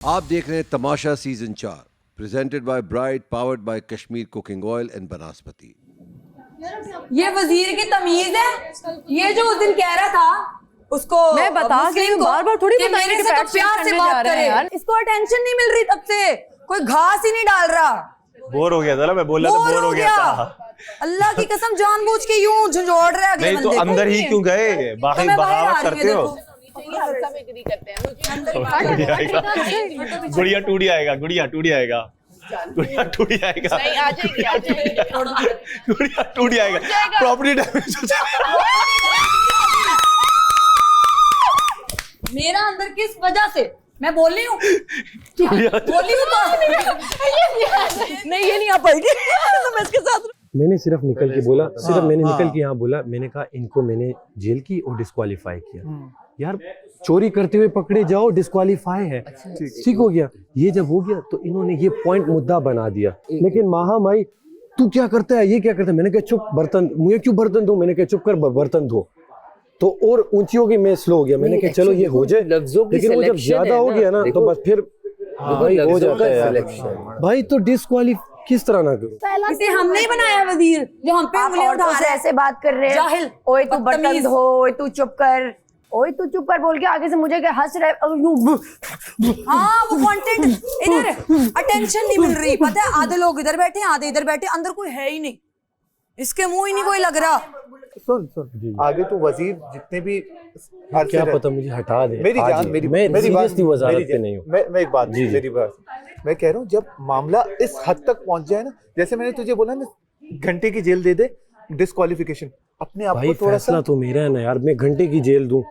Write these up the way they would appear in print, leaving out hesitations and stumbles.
आप देख रहे हैं Tamasha season 4 presented by bright powered by Kashmir cooking oil and vanaspati. ये वजीर की तमीज है। ये जो उस दिन कह रहा था उसको मैं बता के बार-बार थोड़ी कि बताने मेरे के से तो फैक्ट प्यार से करने बात जा रहे करे हैं यार। इसको अटेंशन नहीं मिल रही तब से, कोई घास ही नहीं डाल रहा। बोर हो गया था ना, मैं बोल रहा था बोर हो गया था। अल्लाह की कसम जानबूझ के यूं झंझोड़ रहे अगले नहीं तो बंदे को। अंदर ही क्यों गए, बाहर तो मैं बाहर आ बगावत रही करते हूँ, हो। देखो। गुड़िया टूटी आएगा, गुड़िया टूटी आएगा, गुड़िया टूटी आएगा, गुड़िया टूटी आएगा, प्रॉपर्टी डैमेज हो जाएगा। मेरा अंदर किस वजह से मैं बोल रही हूँ बोली हूँ तो नहीं ये नहीं आ पाएगी तो मैं इसके साथ मैंने सिर्फ निकल के बोला, सिर्फ मैंने निकल के यहाँ बोला, मैंने कहा इनको मैंने जेल की और डिस्क्वालीफाई किया। यार चोरी करते हुए पकड़े जाओ, डिस्क्वालीफाई है, ठीक हो गया। ये जब हो गया तो इन्होंने ये पॉइंट मुद्दा बना दिया। लेकिन माई तू क्या करता है, ये क्या करता है? मैंने कहा चुप, बर्तन मुझे क्यों बर्तन दो? मैंने कहा चुप कर, बर्तन धो। तो और ऊंची हो गई, मैं स्लो हो गया। मैंने कहा चलो ये हो जाए, लेकिन वो जब ज्यादा हो गया ना तो बस फिर भाई हो जाता है यार। भाई तो डिस्क्वालीफाई किस तरह ना करो। इसे हमने ही बनाया वजीर जो हम पे उंगलियां उठा रहे हैं। ऐसे बात कर रहे हैं, जाहिल, ओए तू बर्तन बदतमीज। धो, ओए तू चुप कर, ओए तू चुप कर बोल के आगे से मुझे क्या हंस रहे। हाँ वो कंटेंट इधर अटेंशन नहीं मिल रही। पता है आधे लोग इधर बैठे आधे इधर बैठे, अंदर कोई है ही नहीं, इसके मुंह ही नहीं कोई लग रहा। सुन आगे तो वजीर जितने भी क्या पता मुझे हटा दे। मेरी जान, मेरी बात वजारत पे नहीं हूँ। मैं एक बात, मेरी बात मैं कह रहा हूँ, जब मामला इस हद तक पहुंच जाए ना, जैसे मैंने तुझे बोला ना, घंटे की जेल दे दे, डिस्क्वालिफिकेशन, अपने आप को थोड़ा फैसला तो मेरा है ना यार, मैं घंटे की जेल दूं,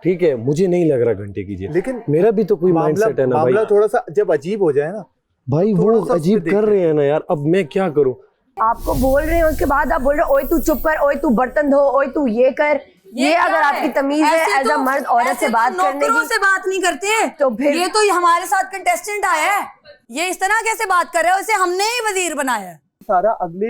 ठीक है? मुझे नहीं लग रहा घंटे की जेल, लेकिन मेरा भी तो कोई माइंडसेट है ना भाई। मामला थोड़ा सा जब अजीब हो जाए ना भाई, वो अजीब कर रहे हैं ना यार, अब मैं क्या करूं? आपको बोल रहे हैं, उसके बाद आप बोल रहे हो ओए तू चुप कर, ओए तू बर्तन धो, ओए तू ये कर। ये अगर आपकी तमीज है एज अ मर्द औरत से बात करने की, से बात नहीं करते तो फिर ये तो हमारे साथ कंटेस्टेंट आया है, ये इस तरह कैसे बात कर रहे हो? इसे हमने ही वजीर बनाया है। सारा अगले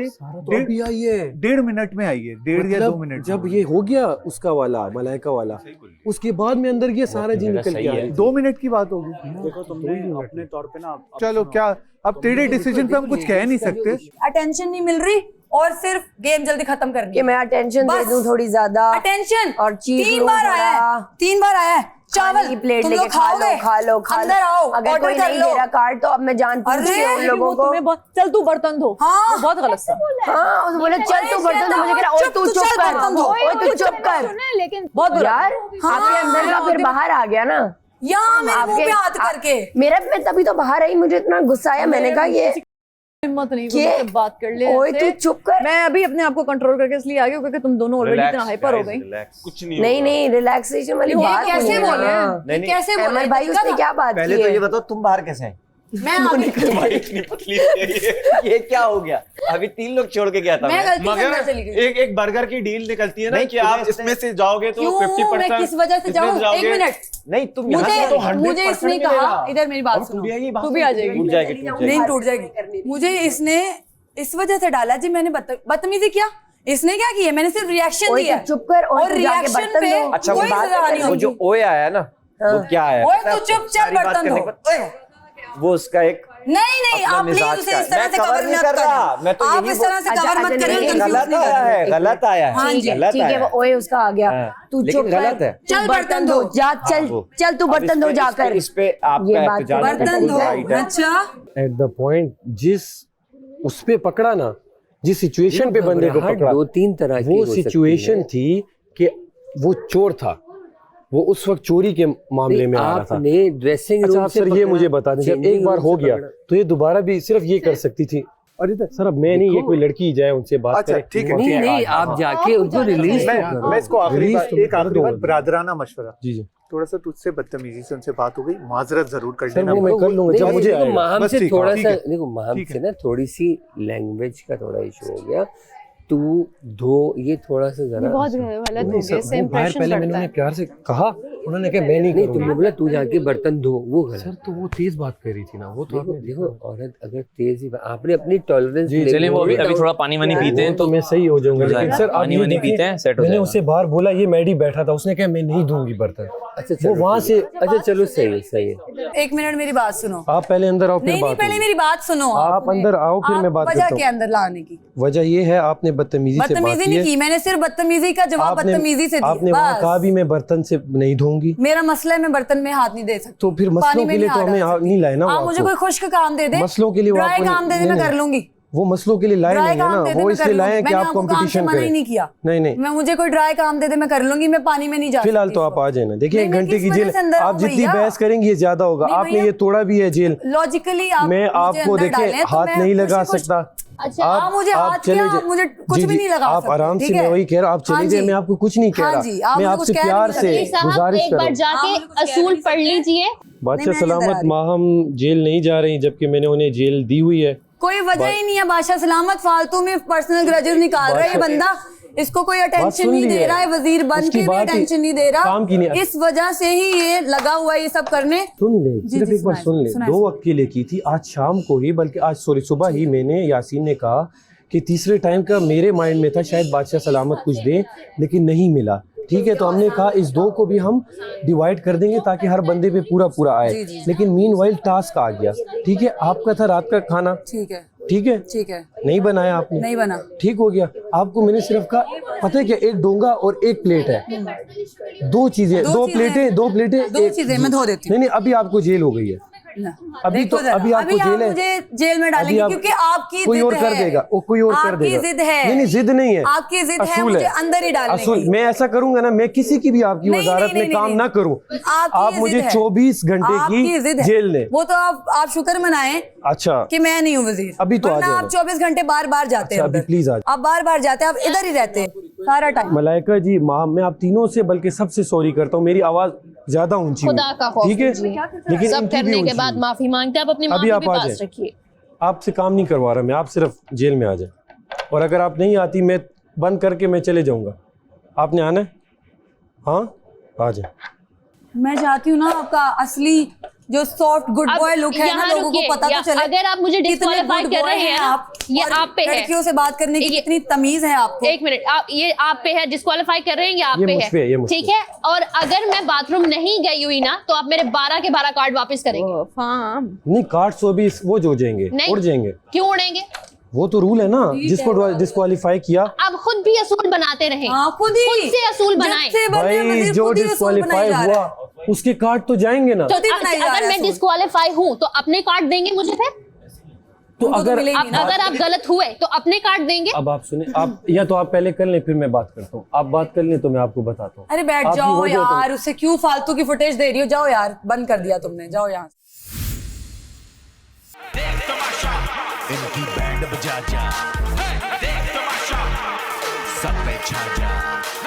अभी आई है 1.5 मिनट में आई है, 1.5 या 2 मिनट। जब ये हो गया उसका वाला मलाइका वाला, उसके बाद में अंदर ये सारा जी निकल के आया। 2 मिनट की बात होगी। देखो तुमने अपने तौर पे ना, चलो क्या अब तेरे डिसीजन पे हम कुछ कह नहीं सकते। अटेंशन नहीं मिल रही और सिर्फ गेम जल्दी खत्म करनी कि मैं अटेंशन दे दूं थोड़ी ज्यादा, अटेंशन। और चीज 3 बार आया है, 3 बार आया है। चावल की प्लेट तुम लेके लोग खा लो, खाओगे? खा लो, खा लो। अंदर आओ, अगर ऑर्डर कोई कर नहीं लो। दे रहा कार्ड तो अब मैं जान पूछ के उन लोगों को, तुम्हें चल तू बर्तन धो। हाँ। वो बहुत गलत था। हाँ उसे बोले चल तू बर्तन धो, मुझे कह रहा ओए तू चुप कर, बर्तन धो। ओए तू चुप कर। लेकिन बहुत बुरा। यार आपके अंदर का फिर बाहर आ गया ना, यहाँ मेरे मुंह पे हाथ करके। मेरा मैं तभी तो बाहर आई, मुझे इतना गुस्सा आया। मैंने कहा ये हिम्मत नहीं ये मुझसे बात कर ले ओए ऐसे। तू चुप कर। मैं अभी अपने आप को कंट्रोल करके इसलिए आ गई क्योंकि तुम दोनों ऑलरेडी इतना हाइपर हो गई। कुछ नहीं नहीं नहीं रिलैक्सेशन वाली ये बात कैसे नहीं है बोले? ना। ये कैसे बोले? अमर भाई उसने क्या बात की पहले तो है? ये बताओ तुम बाहर कैसे आए? मैं आगे इतनी पतली है ये। ये क्या हो गया? अभी 3 लोग छोड़ के गया था मैं गलती से मगर अंदर चली गई। एक बर्गर की डील निकलती है ना नहीं, कि आप इसमें से जाओगे तो क्यों? 50%। मैं किस वजह से जाऊँ? 1 मिनट नहीं तुम यहाँ से तो मुझे इसने कहा, इधर मेरी बात सुनो, तू भी आ जाएगी। टूट जाएगी, नहीं टूट जाएगी। मुझे इसने इस वजह से डाला जी, मैंने बदतमीजी किया। इसने क्या किया? मैंने सिर्फ रिएक्शन ओए दिया तू चुप कर, ओए और तू जाके रिएक्शन बर्तन पे धो। अच्छा कोई सजा नहीं वो होगी। जो ओए आया ना, वो क्या आया? ओए तू चुप चल सारी बात बर्तन करने धो। के बाद, ओए, वो उसका एक नहीं अपना आप प्लीज मिजाज उसे का इस तरह है। से मैं कवर cover नहीं मत कर रहा, मैं तो करें। आप यही इस तरह से अच्छा, कवर अच्छा, मत नहीं, करें, नहीं, confuse गलत नहीं आया करें। है, गलत आया है, हाँ जी, गलत ठीक है आया वो ओए उसका आ गया, तू लेकिन चुप गलत कर, है। चल बर्तन धो। जा चल चल तू बर्तन धो जाकर। इस पे आपका ये बात एहतजाज बर्तन बिल्कुल धो। राइट है। अच्छा एट द पॉइंट जिस उस पे पकड़ा ना, जिस सिचुएशन पे बंदे को पकड़ा, 2-3 तरह की वो हो सकती सिचुएशन है। थी कि वो चोर था, वो उस वक्त चोरी के मामले में आ रहा था। आपने ड्रेसिंग अच्छा रूम आप से सर ये मुझे बता दें, जब एक बार हो गया तो ये दोबारा भी सिर्फ ये कर सकती थी। और इधर सर अब मैं नहीं, ये कोई लड़की जाए उनसे बात अच्छा, करे। ठीक है, नहीं नहीं आप जाके उनको रिलीज मैं इसको आखिरी Release बात, तुम एक कर आखिरी दो। बात, ब्रादराना मशवरा, जी जी थोड़ा सा तुझसे बदतमीजी से उनसे बात हो गई, माजरत जरूर कर सर लेना। वो मैं कर लूंगा जब मुझे आएगा। माहम बस से ठीक है, थोड़ा ठीक सा है। देखो, माहम ठीक से है। ना थोड़ी सी लैंग्वेज का थोड़ा इशू हो गया। तू धो, ये थोड़ा सा जरा बहुत गलत हो नहीं गया। सर, बाहर पहले मैंने उन्हें प्यार से कहा, उन्होंने कहा मैं नहीं नहीं, करूंगा। तुमने बोला तू जाके बर्तन धो, वो गलत। सर तो वो तेज बात कर रही थी ना, वो तो देखो आपने देखो औरत अगर तेज ही आपने अपनी टॉलरेंस जी चलिए, वो अभी थोड़ा पानी वानी पीते हैं तो मैं सही हो जाऊंगा। लेकिन सर आप पानी ये वानी देखिए, पीते हैं, सेट हो मैंने जाएगा। उससे बाहर बोला, ये मैडी बैठा था, उसने कहा मैं नहीं दूंगी बर्तन। अच्छा वो वहाँ से अच्छा चलो सही है। एक मिनट मेरी बात सुनो। आप पहले अंदर आओ फिर नहीं बात पहले होगी। मेरी बात सुनो। आप अंदर आओ फिर मैं बात वजह करता क्या हूँ। अंदर लाने की? वजह ये है आपने बदतमीजी से बात बदतमीजी की नहीं है। की मैंने, सिर्फ बदतमीजी का जवाब बदतमीजी से दिया। आपने वहाँ कहा भी मैं बर्तन से नहीं धोऊंगी। मेरा मसला है मैं बर्तन में हाथ नहीं दे सकती। तो फिर मसलों के लिए तो हमें नहीं लाए ना। आप मुझे कोई खुश्क काम दे दे, मसलों के लिए ड्राई काम दे दे, मैं कर लूंगी। वो मसलों के लिए लाए नहीं है ना, वो इसलिए लाए हैं कि आप कंपटीशन करें। नहीं किया नहीं मैं, मुझे कोई ड्राई काम दे दे मैं कर लूंगी, मैं पानी में नहीं जा सकती। फिलहाल तो आप आ जाए ना। देखिए नहीं, 1 मैं घंटे किस की वजह जेल से अंदर आप आऊं जितनी भैया? बहस करेंगे ये ज्यादा होगा। नहीं आपने भैया। ये तोड़ा भी है जेल। लॉजिकली आप मैं मुझे आपको अंदर देखे डालें तो हाथ मैं नहीं लगा खुशी-खुशी- सकता। अच्छा आप मुझे हाथ चले क्या, जाए। आप मुझे कुछ जी, भी जी, नहीं लगा आप सकते, आराम से, ठीक मैं है? वही कह रहा हूँ, आप हाँ चले जाए, जी। मैं आपको कुछ नहीं कह हाँ रहा। जी, आप मैं मुझे आपसे कुछ कह प्यार नहीं से सकते। साहब गुजारिश एक कर बार रहा हूँ। जाके आप मुझे कुछ असूल कह पढ़ लीजिए। बादशाह नहीं, मैं नहीं सलामत डरा माहम जेल नहीं जा रही, जबकि मैंने उन्हें जेल दी हुई है। कोई वजह ही नहीं है बादशाह सलामत फालतू में पर्सनल ग्रजेस निकाल रहा है ये बंदा। इसको कोई अटेंशन सुन नहीं ली दे है। रहा है, वजीर बन उसकी के भी बात ही अटेंशन नहीं दे रहा। काम की नहीं। इस वजह से ही ये लगा हुआ है ये सब करने। सुन ले, जी, सिर्फ जी, एक बार सुनाए, सुन ले। सुनाए। 2 वक्त के लिए की थी, आज शाम को ही, बल्कि आज सॉरी सुबह ही मैंने यासीन ने कहा कि तीसरे टाइम का मेरे माइंड में था शायद बादशाह सलामत कुछ दे, लेकिन नहीं मिला। ठीक है, तो हमने कहा इस 2 को भी हम डिवाइड कर देंगे ताकि हर बंदे पे पूरा पूरा आए। लेकिन मीनवाइल टास्क आ गया। ठीक है, आपका था रात का खाना। ठीक है ठीक है, ठीक है, नहीं बनाया आपने, नहीं बना। ठीक हो गया। आपको मैंने सिर्फ कहा पता है क्या, 1 डोंगा और 1 प्लेट है। 2 चीजें, 2 प्लेटें, 2 प्लेटें, 2 चीजें मैं धो देती हूँ। नहीं, अभी आपको जेल हो गई है। अभी तो अभी आपको जेल है। मुझे जेल में डालेंगे क्योंकि आपकी कोई जिद और कर है। देगा, वो कोई और कर देगा। आपकी जिद है। नहीं, जिद नहीं है, आपकी जिद है, असूल मुझे अंदर ही डालने असूल। की। मैं ऐसा करूंगा ना, मैं किसी की भी आपकी नहीं, वजारत नहीं, में नहीं, काम नहीं, ना करूं। आपकी आप ये मुझे जिद है। 24 घंटे आपकी की जिद है। जेल दें। वो तो आप शुक्र मनाएं अच्छा कि मैं नहीं हूँ वजीर। अभी तो आ वरना जाएगा। आप 24 घंटे बार बार जाते हैं अच्छा, अभी उधर। प्लीज आ जाओ। आप बार बार जाते हैं, आप इधर ही रहते हैं सारा टाइम। मलाइका जी, माँ, मैं आप तीनों से बल्कि सबसे सॉरी करता हूँ, मेरी आवाज ज्यादा ऊंची हुई। खुदा का खौफ ठीक है, कीजिए। लेकिन सब इनकी भी करने के ऊंची बाद हुई। माफी मांगते हैं, आप अपनी माँ अभी के आप भी आ पास जाएं। रखिए। आपसे काम नहीं करवा रहा मैं, आप सिर्फ जेल में आ जाए, और अगर आप नहीं आती मैं बंद करके मैं चले जाऊंगा। आपने आना है? हाँ, आ जाए। मैं चाहती हूँ ना आपका असली जो सॉफ्ट गुड अब बॉय लुक है ना, यहाँ लोगों को रुकिए, पता तो चले। अगर आप मुझे कितने डिस्क्वालीफाई good कर boy रहे हैं ना, आप, ये और आप पे है। लड़कियों से बात करने की ये- कितनी तमीज है आपको। एक मिनट, ये आप पे है, डिस्क्वालीफाई कर रहे हैं, ये आप ये पे मुझ पे है, ये है, मुझ पे। ठीक है। और अगर मैं बाथरूम नहीं गई हुई ना, तो आप मेरे 12 के 12 कार्ड वापस करेंगे। नहीं, कार्ड 120 वो जो जाएंगे, नहीं। उड़ जाएंगे। क्यों उड़ेंगे? वो तो रूल है ना, जिसको डिस्क्वालीफाई किया। आप खुद भी असूल बनाते रहे, हाँ, खुद से असूल बनाए। भाई जो डिस्क्वालीफाई हुआ उसके कार्ड तो जाएंगे ना। तो अगर मैं डिस्क्वालीफाई हूँ तो अपने कार्ड देंगे मुझे फिर? तो अगर अगर आप गलत हुए तो अपने कार्ड देंगे। अब आप सुने, आप या तो आप पहले कर लें फिर मैं बात करता हूँ। आप बात कर लें तो मैं आपको बताता हूँ। अरे बैठ आपकी जाओ हो जाए तो- यार, उससे क्यों फालतू की फुटेज दे रही हो? जाओ यार, बंद कर दिया तुमने, जाओ यहाँ। इनकी बैंड बजा जा, देख तमाशा, सब पे छा जा।